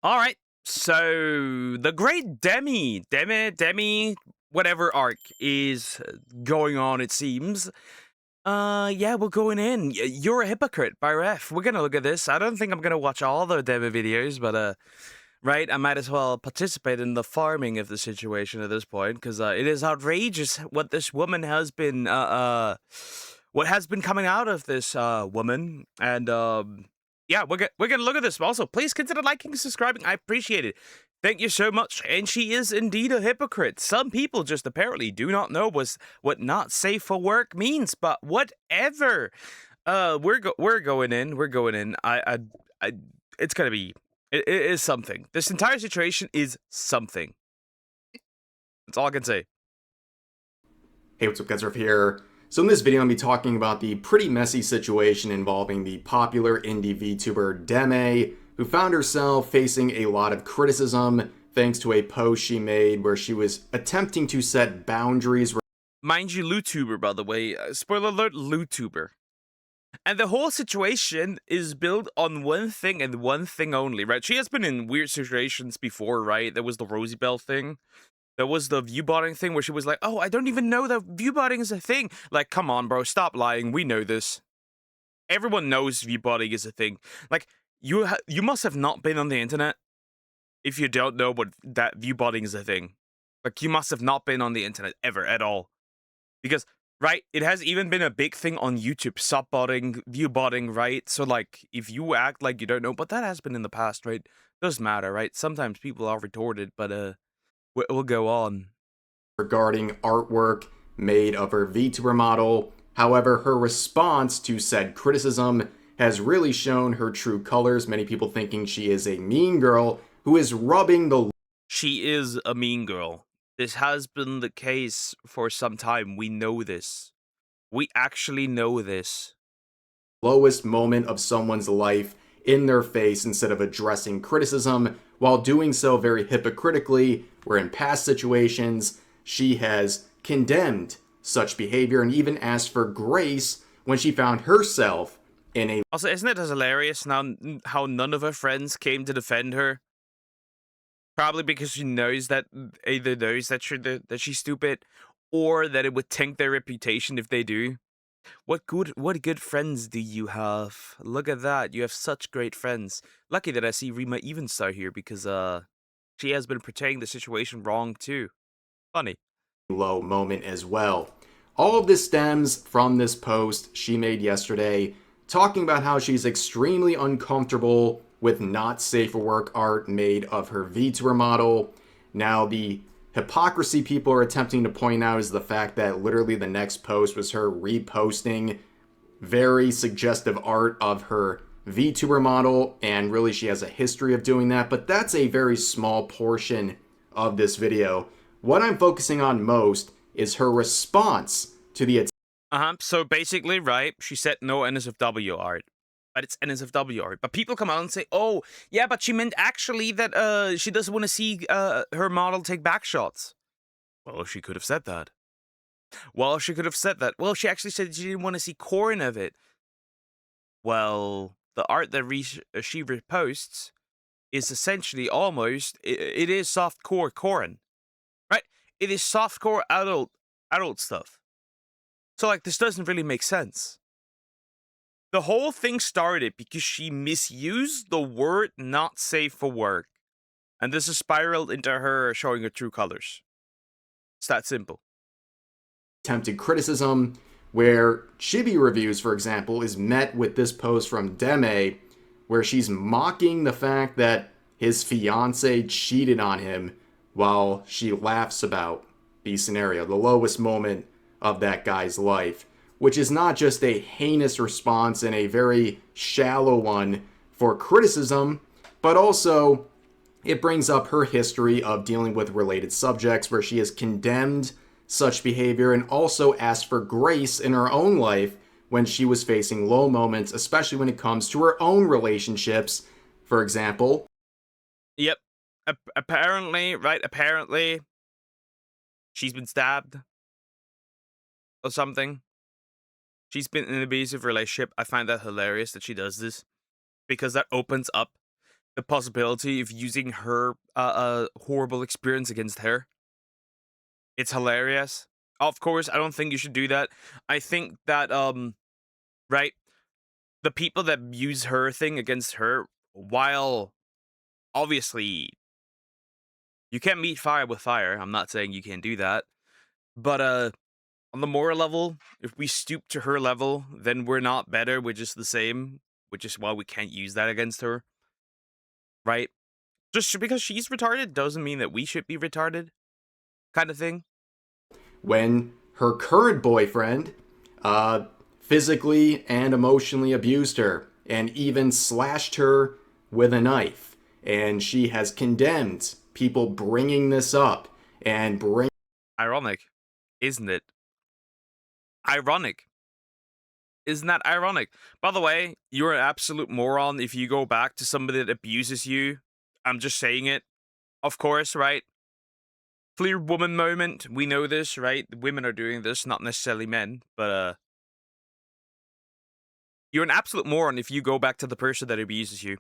All right. So the great Demi, whatever arc is going on, it seems. Yeah, we're going in. You're a hypocrite by ref. We're gonna look at this. I don't think I'm gonna watch all the Demi videos, but right, I might as well participate in the farming of the situation at this point because it is outrageous what this woman has been what has been coming out of this woman, and yeah, we're gonna look at this. Also, please consider liking and subscribing. I appreciate it. Thank you so much. And she is indeed a hypocrite. Some people just apparently do not know what not safe for work means, but whatever. We're going in. We're going in. I it's gonna be it is something. This entire situation is something. That's all I can say. Hey, what's up guys, Riff here. So in this video, I'm going to be talking about the pretty messy situation involving the popular indie VTuber Deme, who found herself facing a lot of criticism thanks to a post she made where she was attempting to set boundaries. Mind you, Lutuber, by the way. Spoiler alert, Lutuber. And the whole situation is built on one thing and one thing only, right? She has been in weird situations before, right? There was the Rosie Bell thing. There was the viewbotting thing where she was like, oh, I don't even know that viewbotting is a thing. Like, come on, bro, stop lying. We know this. Everyone knows viewbotting is a thing. Like, you must have not been on the internet if you don't know that viewbotting is a thing. Like, you must have not been on the internet ever at all. Because, right, it has even been a big thing on YouTube, subbotting, viewbotting, right? So, like, if you act like you don't know, but that has been in the past, right? Doesn't matter, right? Sometimes people are retorted, but, we'll go on. Regarding artwork made of her VTuber model. However, her response to said criticism has really shown her true colors, many people thinking she is a mean girl who is rubbing the She is a mean girl. This has been the case for some time. We know this. We actually know this. lowest moment of someone's life in their face instead of addressing criticism, while doing so very hypocritically, where in past situations she has condemned such behavior and even asked for grace when she found herself in a Also, isn't it as hilarious now how none of her friends came to defend her? Probably because she knows that either knows that she's stupid, or that it would tank their reputation if they do. What good friends do you have? Look at that. You have such great friends. Lucky that I see Rima Evenstar here because she has been portraying the situation wrong too. Funny. low moment as well. All of this stems from this post she made yesterday talking about how she's extremely uncomfortable with not safe for work art made of her VTuber model. Now, the hypocrisy people are attempting to point out is the fact that literally the next post was her reposting very suggestive art of her VTuber model, and really she has a history of doing that, but that's a very small portion of this video. What I'm focusing on most is her response to the So basically, right, she said no NSFW art. But it's NSFW art. But people come out and say, oh, yeah, but she meant actually that she doesn't want to see her model take back shots. Well, she could have said that. Well, she could have said that. Well, she actually said she didn't want to see corn of it. Well, the art that she reposts is essentially almost, it is softcore corn. Right? It is softcore adult stuff. So, like, this doesn't really make sense. The whole thing started because she misused the word not safe for work. And this has spiraled into her showing her true colors. It's that simple. attempted criticism, where Chibi Reviews, for example, is met with this post from Deme, where she's mocking the fact that his fiance cheated on him while she laughs about the scenario, the lowest moment of that guy's life, which is not just a heinous response and a very shallow one for criticism, but also it brings up her history of dealing with related subjects where she has condemned such behavior and also asked for grace in her own life when she was facing low moments, especially when it comes to her own relationships. For example, Yep. Apparently, right? Apparently, she's been stabbed or something. She's been in an abusive relationship. I find that hilarious that she does this because that opens up the possibility of using her horrible experience against her. It's hilarious. Of course, I don't think you should do that. I think that right, the people that use her thing against her, while obviously you can't meet fire with fire. I'm not saying you can't do that, but on the moral level, if we stoop to her level, then we're not better. We're just the same, which is why we can't use that against her, right? Just because she's retarded doesn't mean that we should be retarded, kind of thing. When her current boyfriend physically and emotionally abused her and even slashed her with a knife. And she has condemned people bringing this up and bring. Ironic, isn't it? Ironic. Isn't that ironic? By the way, you're an absolute moron if you go back to somebody that abuses you. I'm just saying it. Of course, right? Clear woman moment. We know this, right? Women are doing this, not necessarily men, but you're an absolute moron if you go back to the person that abuses you.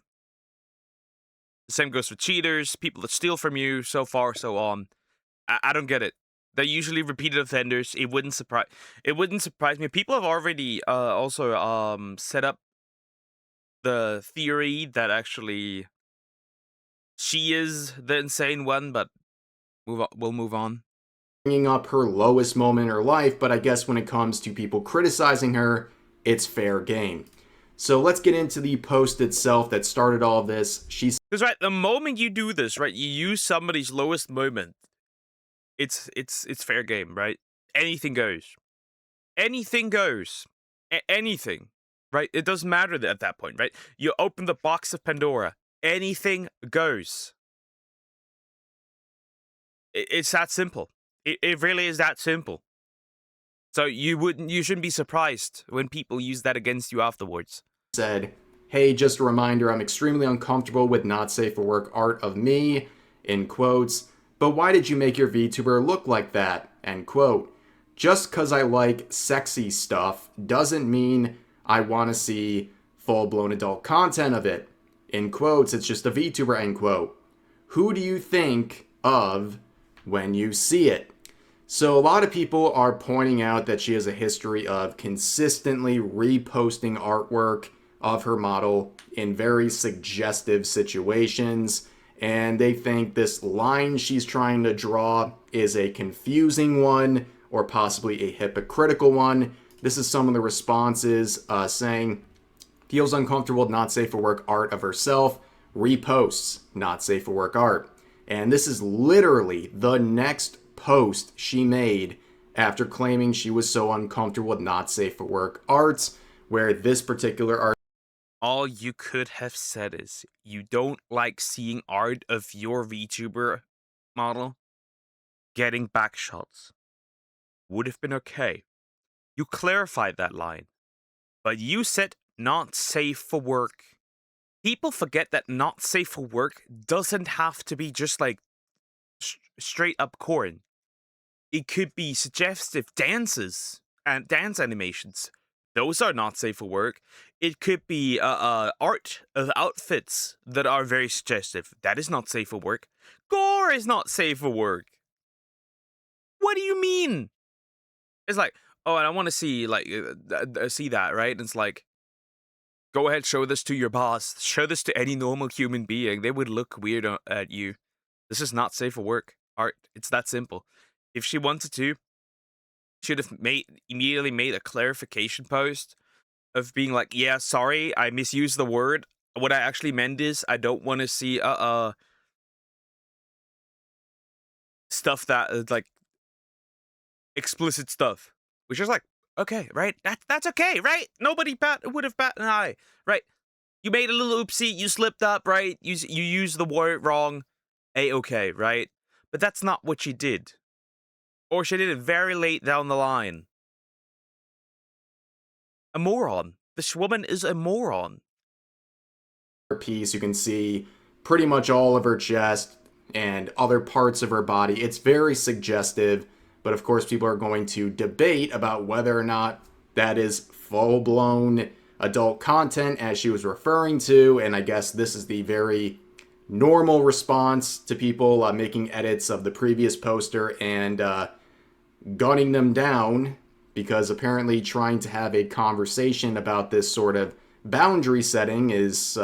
The same goes for cheaters, people that steal from you, so far, so on. I don't get it. They're usually repeated offenders. It wouldn't surprise me. People have already also set up the theory that actually she is the insane one, but we'll move on. Bringing up her lowest moment in her life, but I guess when it comes to people criticizing her, it's fair game. So let's get into the post itself that started all of this. She Because right, the moment you do this, right, you use somebody's lowest moment. It's fair game, right? Anything goes. Anything goes. Anything, right? It doesn't matter at that point, right? You open the box of Pandora. Anything goes. It's that simple. It really is that simple. So you shouldn't be surprised when people use that against you afterwards. said, "Hey, just a reminder, I'm extremely uncomfortable with not safe for work art of me," in quotes. "But why did you make your VTuber look like that?" End quote. "Just cause I like sexy stuff doesn't mean I want to see full-blown adult content of it." In quotes, it's just a VTuber, end quote. Who do you think of when you see it? So a lot of people are pointing out that she has a history of consistently reposting artwork of her model in very suggestive situations, and they think this line she's trying to draw is a confusing one or possibly a hypocritical one. This is some of the responses saying, feels uncomfortable with not safe for work art of herself, reposts not safe for work art. And this is literally the next post she made after claiming she was so uncomfortable with not safe for work art, where this particular art. All you could have said is you don't like seeing art of your VTuber model getting back shots. Would have been okay. You clarified that line. But you said not safe for work. People forget that not safe for work doesn't have to be just like straight up corn. It could be suggestive dances and dance animations. Those are not safe for work. It could be art of outfits that are very suggestive. That is not safe for work. Gore is not safe for work. What do you mean? It's like, oh, and I want to see see that, right? And it's like, go ahead, show this to your boss. Show this to any normal human being. They would look weird at you. This is not safe for work art. It's that simple. If she wanted to, should have immediately made a clarification post of being like, yeah, sorry, I misused the word. What I actually meant is I don't want to see stuff that like explicit stuff. Which is like, okay, right? That's okay, right? Nobody would have bat an eye, right? You made a little oopsie, you slipped up, right? You used the word wrong. A-okay, right? But that's not what she did. Or she did it very late down the line. A moron. This woman is a moron. Piece, you can see pretty much all of her chest and other parts of her body. It's very suggestive, but of course people are going to debate about whether or not that is full-blown adult content as she was referring to, and I guess this is the very normal response to people making edits of the previous poster and gunning them down because apparently trying to have a conversation about this sort of boundary setting is,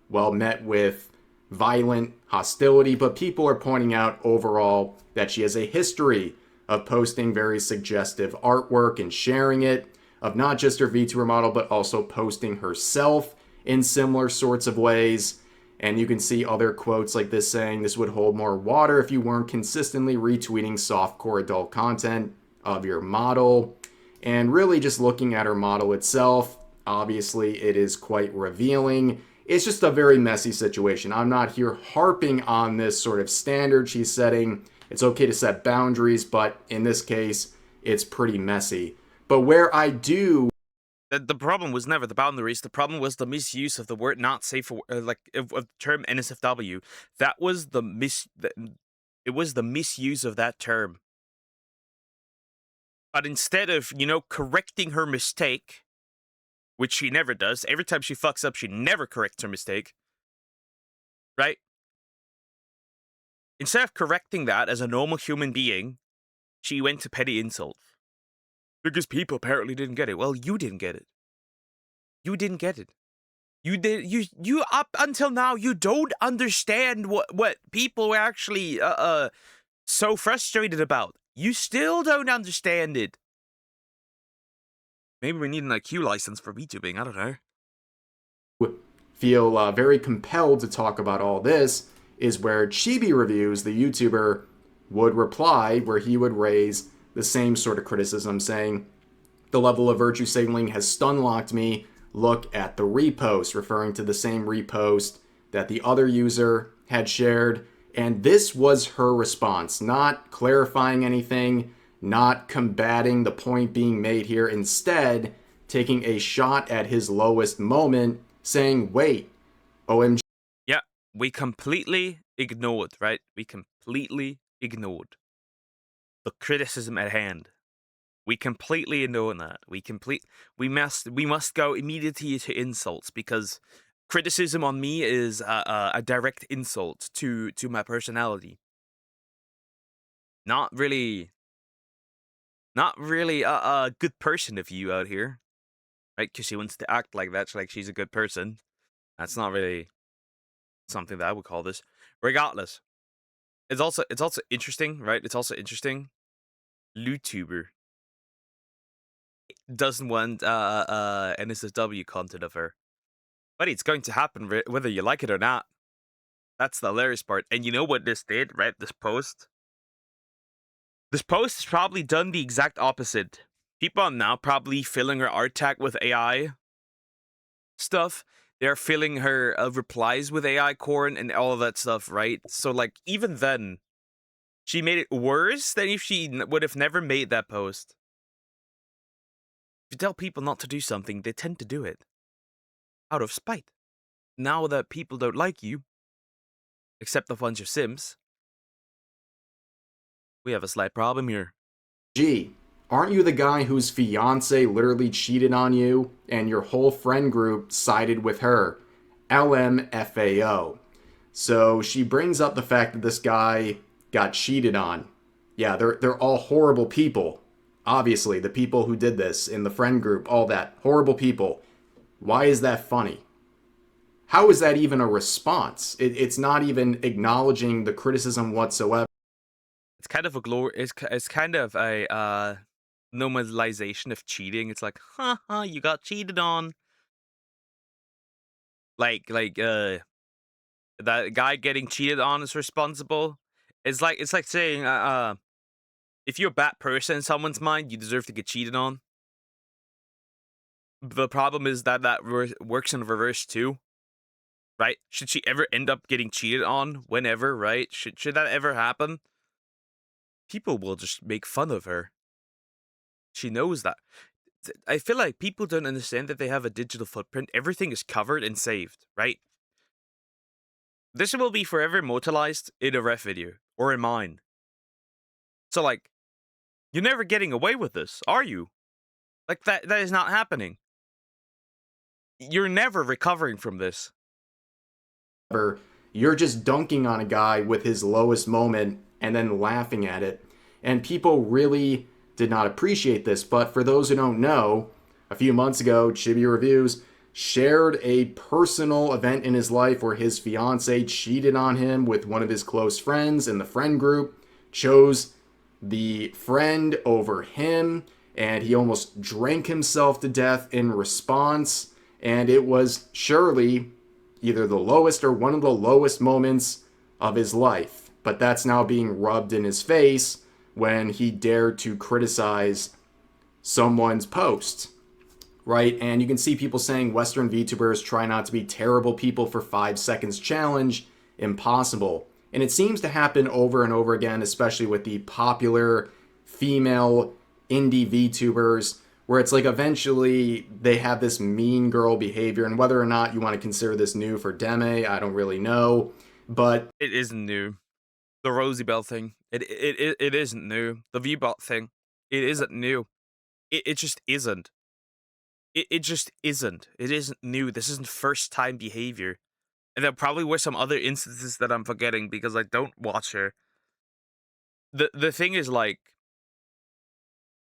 well, met with violent hostility. But people are pointing out overall that she has a history of posting very suggestive artwork and sharing it, of not just her VTuber model, but also posting herself in similar sorts of ways. And you can see other quotes like this saying, "This would hold more water if you weren't consistently retweeting softcore adult content of your model." And really just looking at her model itself, obviously it is quite revealing. It's just a very messy situation. I'm not here harping on this sort of standard she's setting. It's okay to set boundaries, but in this case, it's pretty messy. But where I do... The problem was never the boundaries. The problem was the misuse of the word not safe for like of the term NSFW. That was it was the misuse of that term. But instead of, correcting her mistake, which she never does, every time she fucks up, she never corrects her mistake, right? Instead of correcting that as a normal human being, she went to petty insults. Because people apparently didn't get it. Well, you didn't get it. You didn't get it. You up until now, you don't understand what people were actually so frustrated about. You still don't understand it. Maybe we need an IQ license for VTubing, I don't know. Feel very compelled to talk about all this is where Chibi Reviews, the YouTuber, would reply, where he would raise the same sort of criticism, saying, "The level of virtue signaling has stun-locked me. Look at the repost," referring to the same repost that the other user had shared. And this was her response, not clarifying anything, not combating the point being made here. Instead, taking a shot at his lowest moment, saying, "Wait, OMG." Yeah, we completely ignored, right? We completely ignored the criticism at hand. We completely ignored that. We must go immediately to insults, because criticism on me is a direct insult to my personality. Not really a good person of you out here, right? Because she wants to act like that, like she's a good person. That's not really something that I would call this. Regardless, it's also interesting, right? It's also interesting. YouTuber doesn't want NSFW content of her, but it's going to happen whether you like it or not. That's the hilarious part. And you know what this did, right? This post has probably done the exact opposite. People are now probably filling her art tag with AI stuff. They're filling her replies with AI corn and all of that stuff, right? So, like, even then, she made it worse than if she would have never made that post. If you tell people not to do something, they tend to do it out of spite. Now that people don't like you, except a bunch of Sims, we have a slight problem here. "Gee, aren't you the guy whose fiance literally cheated on you and your whole friend group sided with her? LMFAO." So she brings up the fact that this guy got cheated on. Yeah, they're all horrible people. Obviously, the people who did this in the friend group, all that, horrible people. Why is that funny? How is that even a response? It's not even acknowledging the criticism whatsoever. It's kind of it's kind of a normalization of cheating. It's like, haha, you got cheated on. Like that guy getting cheated on is responsible. It's like saying if you're a bad person in someone's mind, you deserve to get cheated on. The problem is that works in reverse too, right? Should she ever end up getting cheated on, whenever, right? Should that ever happen? People will just make fun of her. She knows that. I feel like people don't understand that they have a digital footprint. Everything is covered and saved, right? This will be forever immortalized in a ref video, or in mine. So, like, you're never getting away with this, are you? Like, that is not happening. You're never recovering from this. You're just dunking on a guy with his lowest moment and then laughing at it. And people really did not appreciate this. But for those who don't know, a few months ago, Chibi Reviews shared a personal event in his life where his fiance cheated on him with one of his close friends, and the friend group chose the friend over him, and he almost drank himself to death in response. And it was surely either the lowest or one of the lowest moments of his life. But that's now being rubbed in his face when he dared to criticize someone's post, right? And you can see people saying Western VTubers try not to be terrible people for 5 seconds challenge. Impossible. And it seems to happen over and over again, especially with the popular female indie VTubers, where it's like eventually they have this mean girl behavior. And whether or not you want to consider this new for Deme, I don't really know. But It isn't new. The Rosie Bell thing, it isn't new. The V-Bot thing, it isn't new. It just isn't. It just isn't. It isn't new. This isn't first time behavior. And there probably were some other instances that I'm forgetting because I don't watch her. The thing is, like,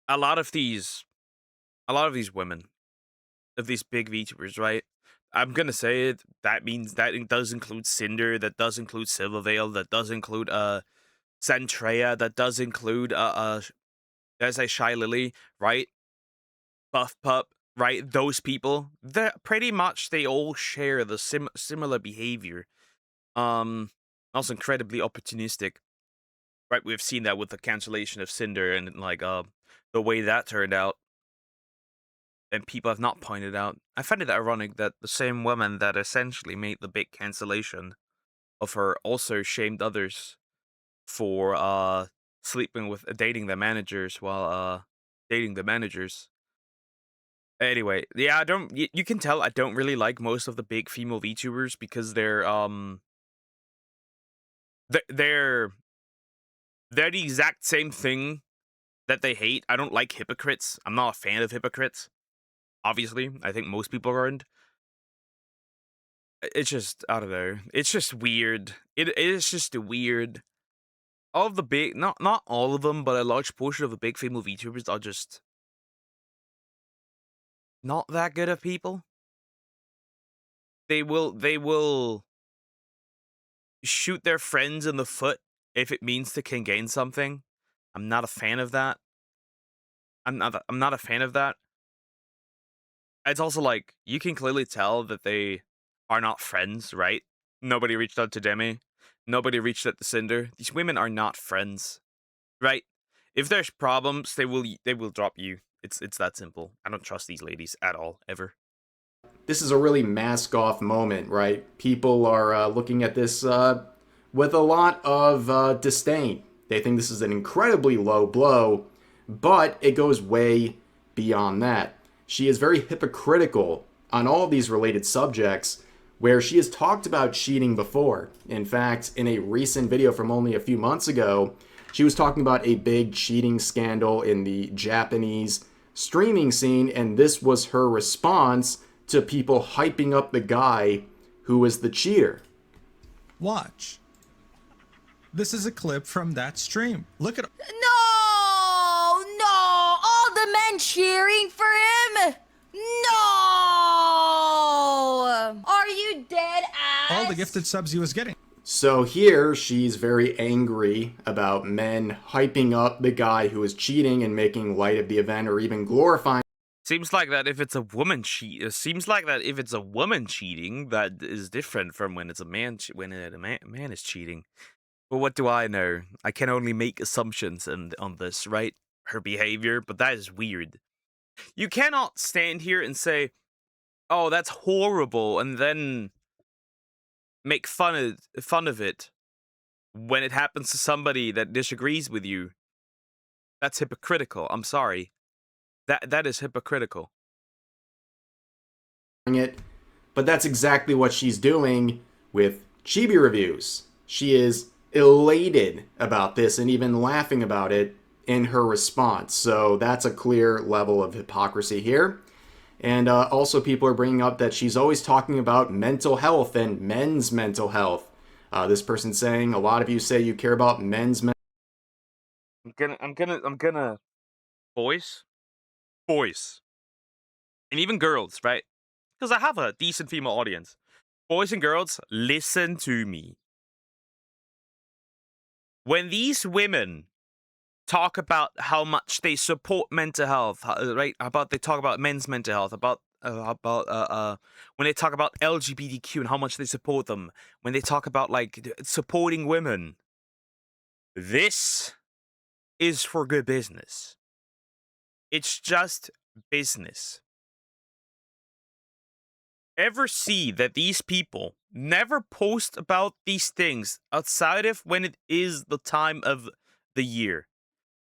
a lot of these women, of these big VTubers, right? I'm gonna say it. That means that it does include Cinder. That does include Silvervale. That does include Centrea. That does include as I Shy Lily, right? Buff Pup, right? Those people. They're pretty much they all share the similar behavior. Also incredibly opportunistic. Right, we've seen that with the cancellation of Cinder and like the way that turned out. And people have not pointed out. I find it ironic that the same woman that essentially made the big cancellation of her also shamed others for sleeping with dating their managers while dating the managers. Anyway, yeah, I don't you can tell I don't really like most of the big female VTubers because they're the exact same thing that they hate. I don't like hypocrites. I'm not a fan of hypocrites. Obviously, I think most people aren't. It's just, I don't know. It's just weird. It is just weird. All of the big, not all of them, but a large portion of the big female VTubers are just not that good of people. They will shoot their friends in the foot if it means they can gain something. I'm not a fan of that. I'm not a fan of that. It's also like you can clearly tell that they are not friends, right? Nobody reached out to Demi. Nobody reached out to Cinder. These women are not friends, right? If there's problems, they will drop you. It's that simple. I don't trust these ladies at all, ever. this is a really mask-off moment, right? People are looking at this with a lot of disdain. They think this is an incredibly low blow, but it goes way beyond that. She is very hypocritical on all of these related subjects, where she has talked about cheating before. In fact, in a recent video from only a few months ago, she was talking about a big cheating scandal in the Japanese streaming scene, and this was her response to people hyping up the guy who was the cheater. Watch. This is a clip from that stream. Look at... No! No! All the men cheering for him? No! Are you dead ass? all the gifted subs he was getting. So here, she's very angry about men hyping up the guy who is cheating and making light of the event, or even glorifying. Seems like that if it's a woman seems like that if it's a woman cheating, that is different from when it's a man when a man is cheating. But what do I know? I can only make assumptions on this, right? Her behavior, but that is weird. You cannot stand here and say, "Oh, that's horrible," and then make fun of it when it happens to somebody that disagrees with you. That's hypocritical. I'm sorry. That is hypocritical. It, but that's exactly what she's doing with Chibi Reviews. She is elated about this and even laughing about it in her response. So that's a clear level of hypocrisy here. And also people are bringing up that she's always talking about mental health and men's mental health. This person saying, a lot of you say you care about men's I'm gonna boys, and even girls, right? Because I have a decent female audience. Boys and girls, listen to me. When these women talk about how much they support mental health, right? About they talk about men's mental health, about when they talk about LGBTQ and how much they support them, when they talk about like supporting women, this is for good business. It's just business. Ever see that these people never post about these things outside of when it is the time of the year?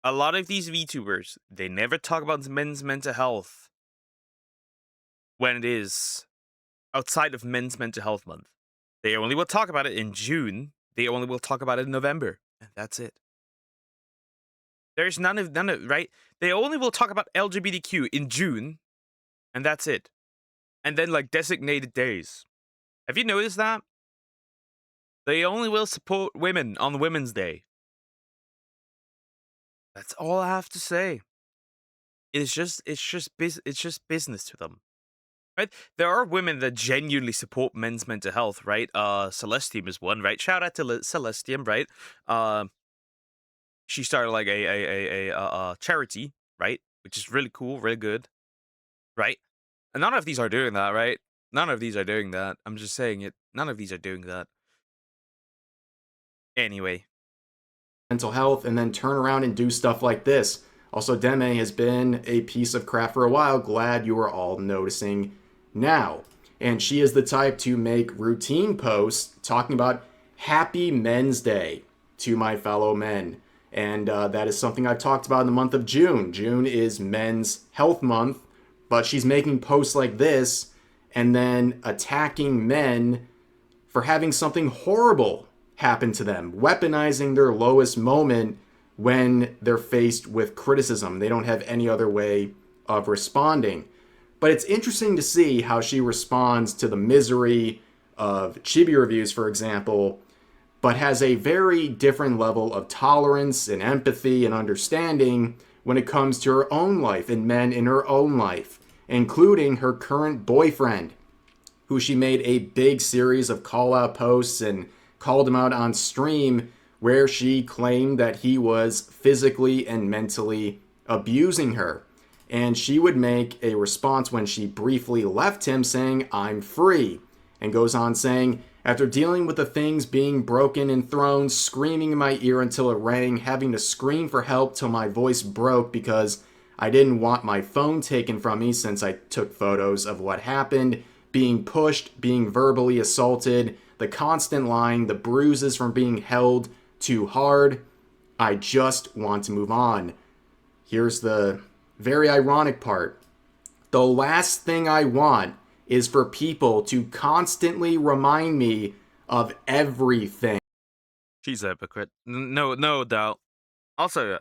A lot of these VTubers, they never talk about men's mental health when it is outside of Men's Mental Health Month. They only will talk about it in June. They only will talk about it in November. And that's it. There's none of right? They only will talk about LGBTQ in June, and that's it. And then like designated days. Have you noticed that? They only will support women on Women's Day. That's all I have to say. It's just business to them. Right? There are women that genuinely support men's mental health, right? Celestium is one, right? Shout out to Celestium, right? She started like a charity, right? Which is really cool, really good, right? And none of these are doing that, right? None of these are doing that. I'm just saying it. None of these are doing that. Anyway, mental health and then turn around and do stuff like this. Also, Deme has been a piece of crap for a while. Glad you are all noticing now. And she is the type to make routine posts talking about Happy Men's Day to my fellow men. And that is something I've talked about in the month of June. June is Men's Health Month, but she's making posts like this and then attacking men for having something horrible happen to them, weaponizing their lowest moment when they're faced with criticism. They don't have any other way of responding. But it's interesting to see how she responds to the misery of chibi reviews, for example, but has a very different level of tolerance and empathy and understanding when it comes to her own life and men in her own life, including her current boyfriend, who she made a big series of call-out posts and called him out on stream where she claimed that he was physically and mentally abusing her. And she would make a response when she briefly left him saying, "I'm free," and goes on saying, "After dealing with the things being broken and thrown, screaming in my ear until it rang, having to scream for help till my voice broke because I didn't want my phone taken from me since I took photos of what happened, being pushed, being verbally assaulted, the constant lying, the bruises from being held too hard. I just want to move on." Here's the very ironic part. The last thing I want is for people to constantly remind me of everything. she's a hypocrite. No doubt. Also,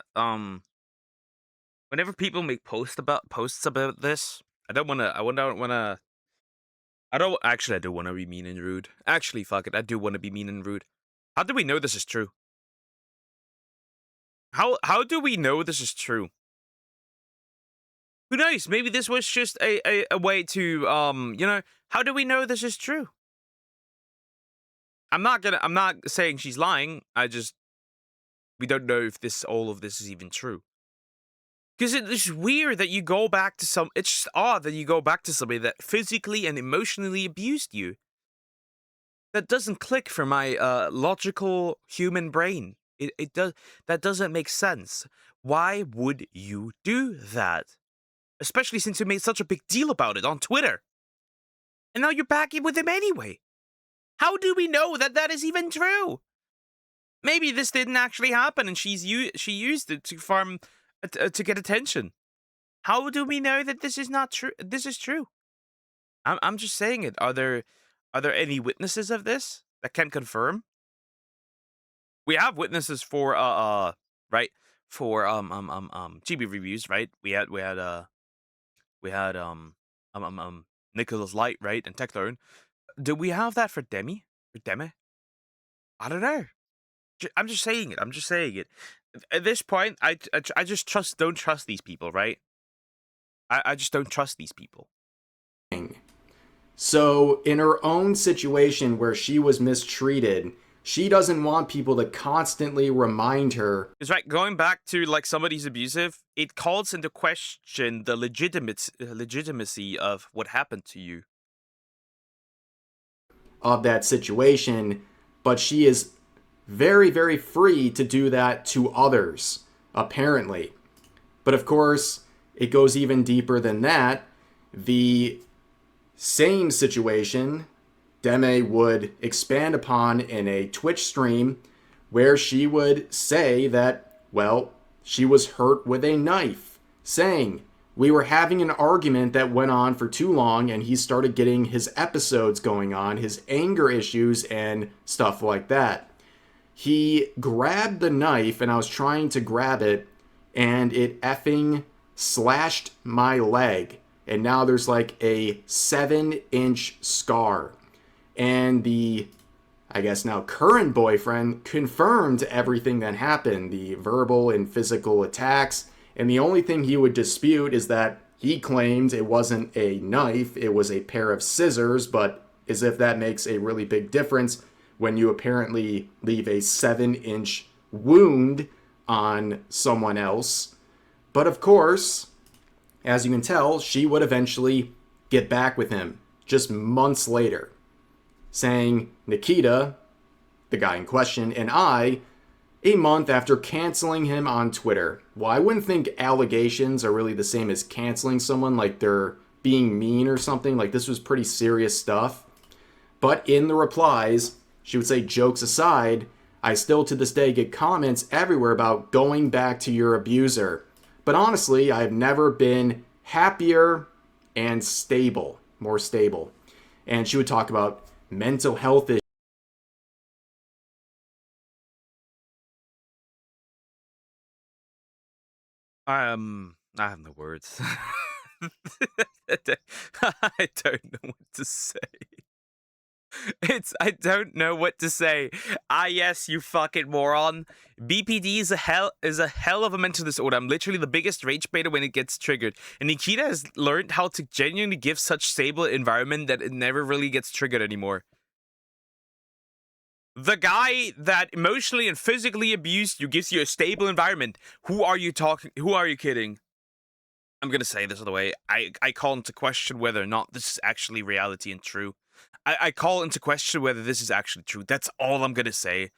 whenever people make posts about this, I don't want to. I don't actually. I do want to be mean and rude. Actually, fuck it. I do want to be mean and rude. How do we know this is true? How do we know this is true? Who knows? Maybe this was just a way to how do we know this is true? I'm not saying she's lying. We don't know if all of this is even true. Because it's weird that you go back to it's just odd that you go back to somebody that physically and emotionally abused you. That doesn't click for my logical human brain. That doesn't make sense. Why would you do that? Especially since you made such a big deal about it on Twitter. And now you're back in with him anyway. How do we know that that is even true? Maybe this didn't actually happen and she used it to farm to get attention. How do we know that this is not true? This is true. I'm just saying it. Are there any witnesses of this that can confirm? We have witnesses for right, for GB reviews, right? We had Nicholas Light, right, and Techlone. Do we have that for Demi? For Deme? I don't know. I'm just saying it. I'm just saying it. At this point, I just don't trust these people, right? I just don't trust these people. So, in her own situation where she was mistreated, she doesn't want people to constantly remind her. It's right. Going back to like somebody's abusive, it calls into question the legitimacy of what happened to you. Of that situation, but she is very, very free to do that to others, apparently. But of course, it goes even deeper than that. The same situation Deme would expand upon in a Twitch stream where she would say that, well, she was hurt with a knife, saying, we were having an argument that went on for too long, and he started getting his episodes going on, his anger issues, and stuff like that. He grabbed the knife, and I was trying to grab it, and it effing slashed my leg. And now there's like a 7-inch scar. And the, I guess now current boyfriend confirmed everything that happened, the verbal and physical attacks. And the only thing he would dispute is that he claimed it wasn't a knife, it was a pair of scissors, but as if that makes a really big difference when you apparently leave a 7-inch wound on someone else. But of course, as you can tell, she would eventually get back with him just months later, saying Nikita, the guy in question, and I, a month after canceling him on Twitter. Well, I wouldn't think allegations are really the same as canceling someone, like they're being mean or something. Like this was pretty serious stuff. But in the replies, she would say, jokes aside, I still to this day get comments everywhere about going back to your abuser. But honestly, I've never been happier and stable, more stable. And she would talk about mental health issues. I have no words. I don't know what to say. I don't know what to say. Ah, yes, you fucking moron. BPD is a hell of a mental disorder. I'm literally the biggest rage baiter when it gets triggered. And Nikita has learned how to genuinely give such stable environment that it never really gets triggered anymore. The guy that emotionally and physically abused you gives you a stable environment. Who are you kidding? I'm gonna say this other way. I call into question whether or not this is actually reality and true. I call into question whether this is actually true. That's all I'm gonna say.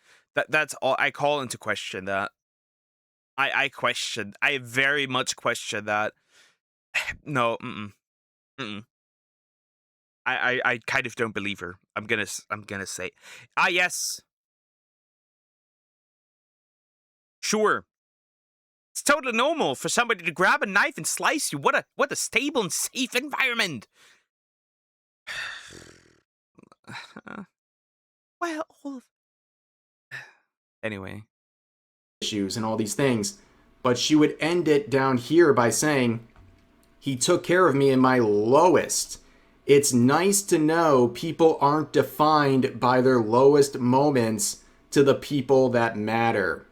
That's all. I call into question that. I very much question that. No, I kind of don't believe her. I'm gonna say, ah, yes, sure. It's totally normal for somebody to grab a knife and slice you. What a stable and safe environment. Well, anyway, issues and all these things. But she would end it down here by saying, he took care of me in my lowest. It's nice to know people aren't defined by their lowest moments to the people that matter.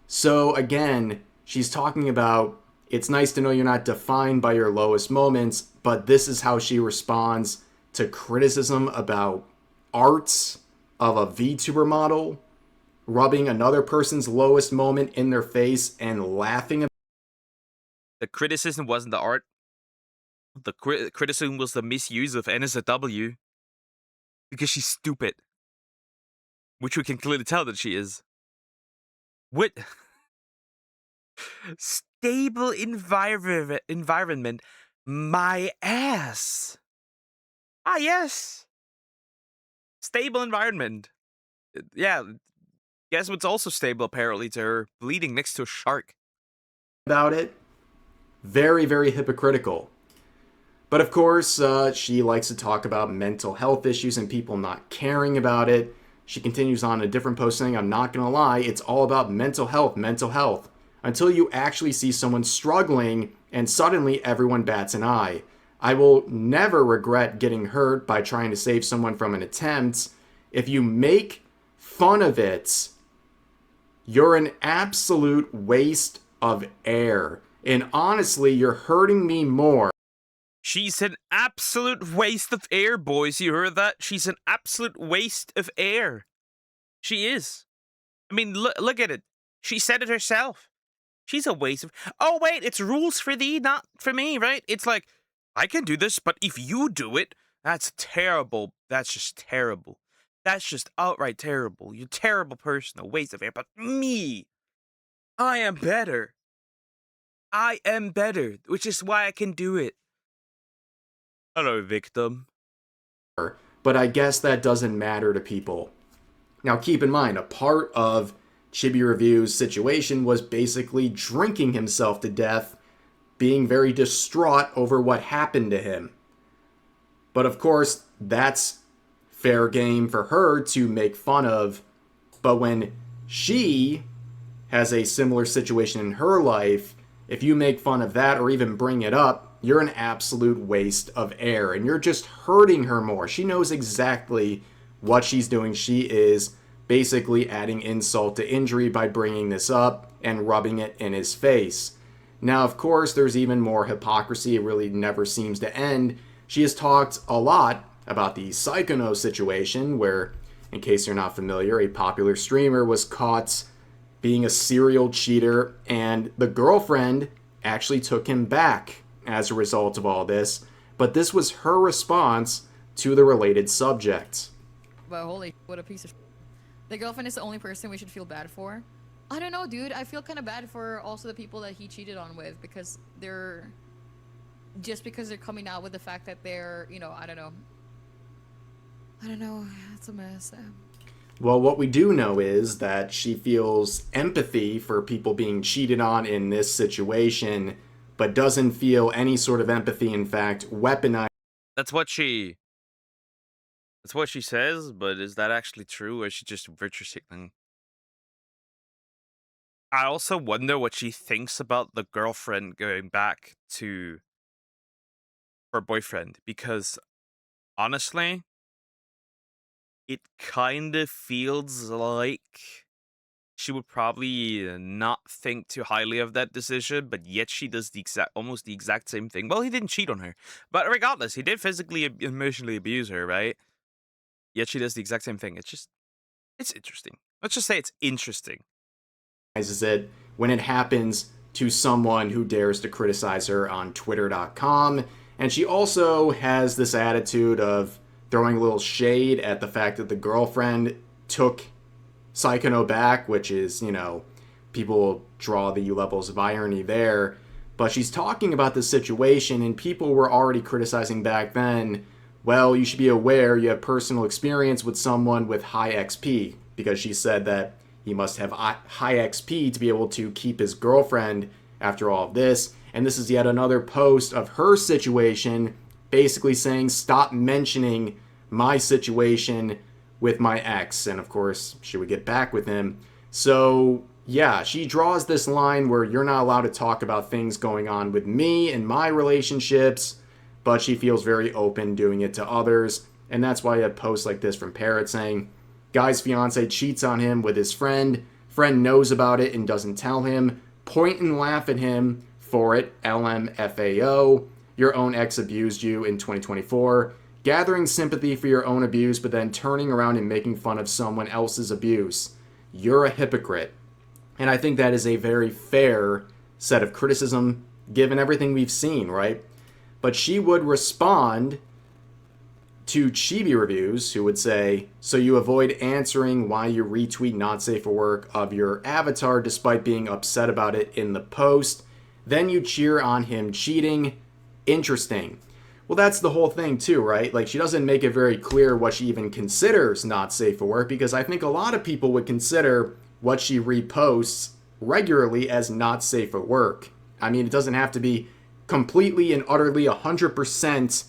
So again, she's talking about, it's nice to know you're not defined by your lowest moments, but this is how she responds to criticism about arts of a VTuber model, rubbing another person's lowest moment in their face and laughing. The criticism wasn't the art. The criticism was the misuse of NSFW. Because she's stupid. Which we can clearly tell that she is. What? Stable environment. My ass. Ah, yes. Stable environment. Yeah. Guess what's also stable apparently to her? Bleeding next to a shark. About it. Very, very hypocritical. But of course, she likes to talk about mental health issues and people not caring about it. She continues on a different post saying, I'm not going to lie, it's all about mental health. Until you actually see someone struggling and suddenly everyone bats an eye. I will never regret getting hurt by trying to save someone from an attempt. If you make fun of it, you're an absolute waste of air. And honestly, you're hurting me more. She's an absolute waste of air, boys. You heard that? She's an absolute waste of air. She is. I mean, look at it. She said it herself. She's a waste of. Oh wait, it's rules for thee, not for me, right? It's like I can do this, but if you do it, that's terrible. That's just terrible. That's just outright terrible. You're a terrible person, a waste of air. But me, I am better. I am better, which is why I can do it. Hello, victim. But I guess that doesn't matter to people. Now, keep in mind, a part of Chibi Review's situation was basically drinking himself to death, being very distraught over what happened to him. But of course, that's fair game for her to make fun of. But when she has a similar situation in her life, if you make fun of that or even bring it up, you're an absolute waste of air and you're just hurting her more. She knows exactly what she's doing. She is basically adding insult to injury by bringing this up and rubbing it in his face. Now, of course, there's even more hypocrisy. It really never seems to end. She has talked a lot about the Psychono situation where, in case you're not familiar, a popular streamer was caught being a serial cheater, and the girlfriend actually took him back as a result of all this. But this was her response to the related subject. But holy, what a piece of. The girlfriend is the only person we should feel bad for. I don't know, dude. I feel kind of bad for also the people that he cheated on with because they're coming out with the fact that they're, I don't know. It's a mess. Well, what we do know is that she feels empathy for people being cheated on in this situation, but doesn't feel any sort of empathy, in fact, weaponized. That's what she says, but is that actually true, or is she just virtue signaling? I also wonder what she thinks about the girlfriend going back to her boyfriend, because honestly, it kind of feels like she would probably not think too highly of that decision, but yet she does almost the exact same thing. Well, he didn't cheat on her, but regardless, he did physically, emotionally abuse her, right? Yet she does the exact same thing. It's interesting. Let's just say it's interesting. It when it happens to someone who dares to criticize her on twitter.com. And she also has this attitude of throwing a little shade at the fact that the girlfriend took Psychono back, which is, people draw the levels of irony there. But she's talking about the situation, and people were already criticizing back then, well, you should be aware you have personal experience with someone with high XP, because she said that he must have high XP to be able to keep his girlfriend after all of this. And this is yet another post of her situation, basically saying, stop mentioning my situation with my ex. And of course, she would get back with him. So yeah, she draws this line where you're not allowed to talk about things going on with me and my relationships, but she feels very open doing it to others. And that's why you have posts like this from Parrot saying, guy's fiance cheats on him with his friend knows about it and doesn't tell him, point and laugh at him for it, LMFAO, your own ex abused you in 2024, gathering sympathy for your own abuse but then turning around and making fun of someone else's abuse. You're a hypocrite. And I think that is a very fair set of criticism given everything we've seen, right? But she would respond to Chibi Reviews, who would say, so you avoid answering why you retweet not safe for work of your avatar despite being upset about it in the post. Then you cheer on him cheating. Interesting. Well, that's the whole thing too, right? Like, she doesn't make it very clear what she even considers not safe for work, because I think a lot of people would consider what she reposts regularly as not safe for work. I mean, it doesn't have to be completely and utterly 100%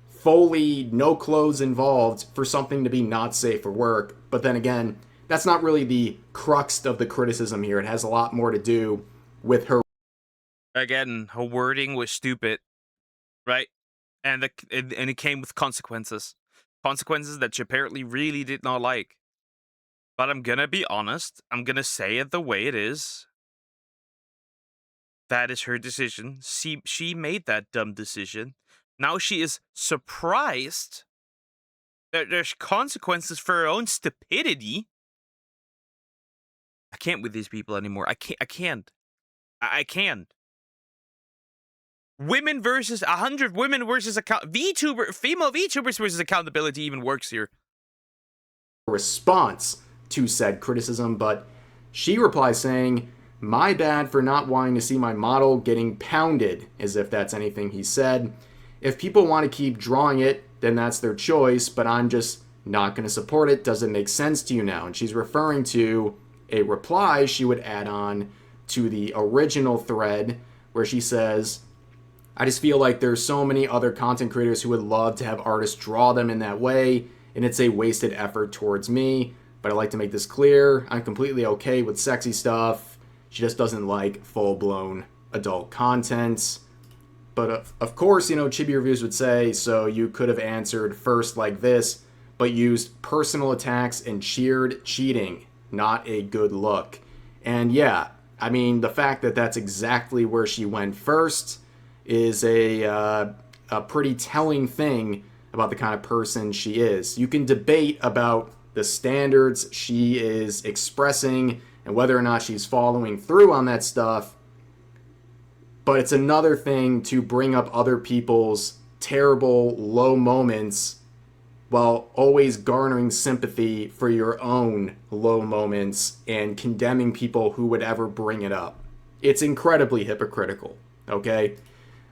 fully no clothes involved for something to be not safe for work. But then again, that's not really the crux of the criticism here. It has a lot more to do with her. Again, her wording was stupid, right? And it came with consequences. Consequences that she apparently really did not like. But I'm gonna be honest. I'm gonna say it the way it is. That is her decision. She made that dumb decision. Now she is surprised that there's consequences for her own stupidity. I can't with these people anymore. I can't. I can't. Women versus 100 women versus female VTubers versus accountability even works here. Response to said criticism, but she replies saying, "My bad for not wanting to see my model getting pounded," as if that's anything he said. "If people want to keep drawing it, then that's their choice, but I'm just not going to support it. Does it make sense to you now?" And she's referring to a reply she would add on to the original thread where she says, "I just feel like there's so many other content creators who would love to have artists draw them in that way, and it's a wasted effort towards me. But I'd like to make this clear. I'm completely okay with sexy stuff. She just doesn't like full-blown adult content." But of course, you know, Chibi Reviews would say, so you could have answered first like this, but used personal attacks and cheered cheating. Not a good look. And yeah, I mean, the fact that that's exactly where she went first is a pretty telling thing about the kind of person she is. You can debate about the standards she is expressing and whether or not she's following through on that stuff, but it's another thing to bring up other people's terrible, low moments while always garnering sympathy for your own low moments and condemning people who would ever bring it up. It's incredibly hypocritical, okay?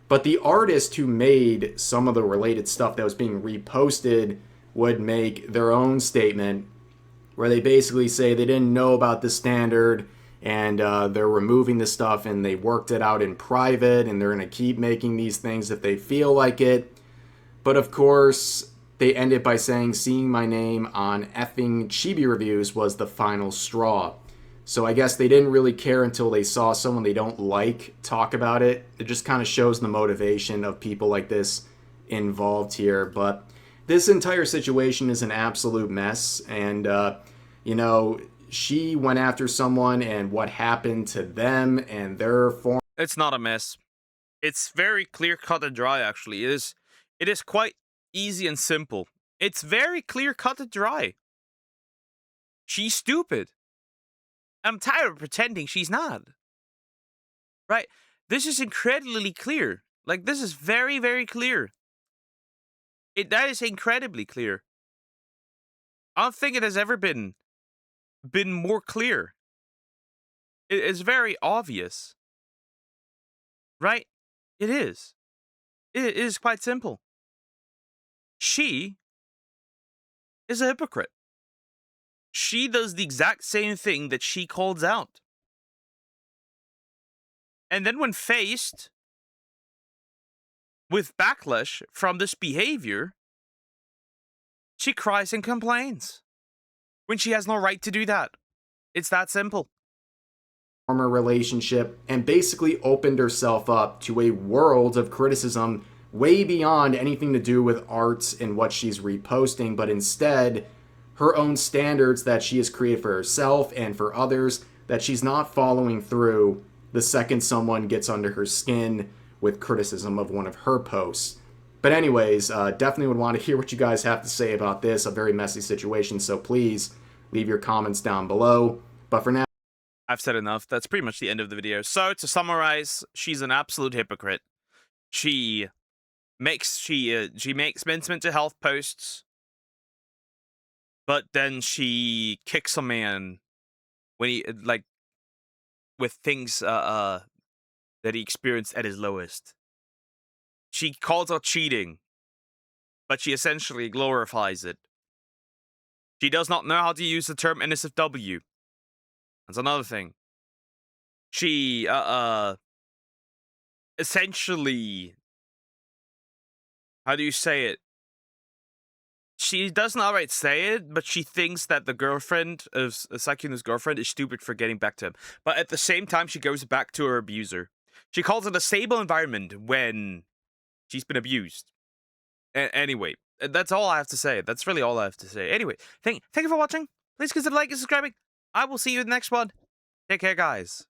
But the artist who made some of the related stuff that was being reposted would make their own statement where they basically say they didn't know about the standard and they're removing the stuff and they worked it out in private and they're going to keep making these things if they feel like it. But of course, they ended by saying seeing my name on effing Chibi Reviews was the final straw. So I guess they didn't really care until they saw someone they don't like talk about it. It just kind of shows the motivation of people like this involved here. But this entire situation is an absolute mess. And, you know, she went after someone and what happened to them and their form. It's not a mess. It's very clear cut and dry, actually. It is quite easy and simple. It's very clear cut and dry. She's stupid. I'm tired of pretending she's not. Right? This is incredibly clear. Like, this is very, very clear. That is incredibly clear. I don't think it has ever been more clear. It is very obvious. Right? It is. It is quite simple. She is a hypocrite. She does the exact same thing that she calls out. And then when faced with backlash from this behavior, she cries and complains when she has no right to do that. It's that simple. Former relationship and basically opened herself up to a world of criticism way beyond anything to do with art and what she's reposting, but instead her own standards that she has created for herself and for others that she's not following through the second someone gets under her skin with criticism of one of her posts. But anyways, definitely would want to hear what you guys have to say about this, a very messy situation, so please leave your comments down below. But for now, I've said enough. That's pretty much the end of the video. So to summarize, she's an absolute hypocrite. She makes mental health posts, but then she kicks a man when he with things that he experienced at his lowest. She calls out cheating, but she essentially glorifies it. She does not know how to use the term NSFW. That's another thing. She essentially, how do you say it? She doesn't outright say it, but she thinks that the girlfriend of Sakuna's girlfriend is stupid for getting back to him. But at the same time, she goes back to her abuser. She calls it a stable environment when she's been abused. Anyway, that's all I have to say. That's really all I have to say. Anyway, thank you for watching. please consider liking and subscribing. I will see you in the next one. Take care, guys.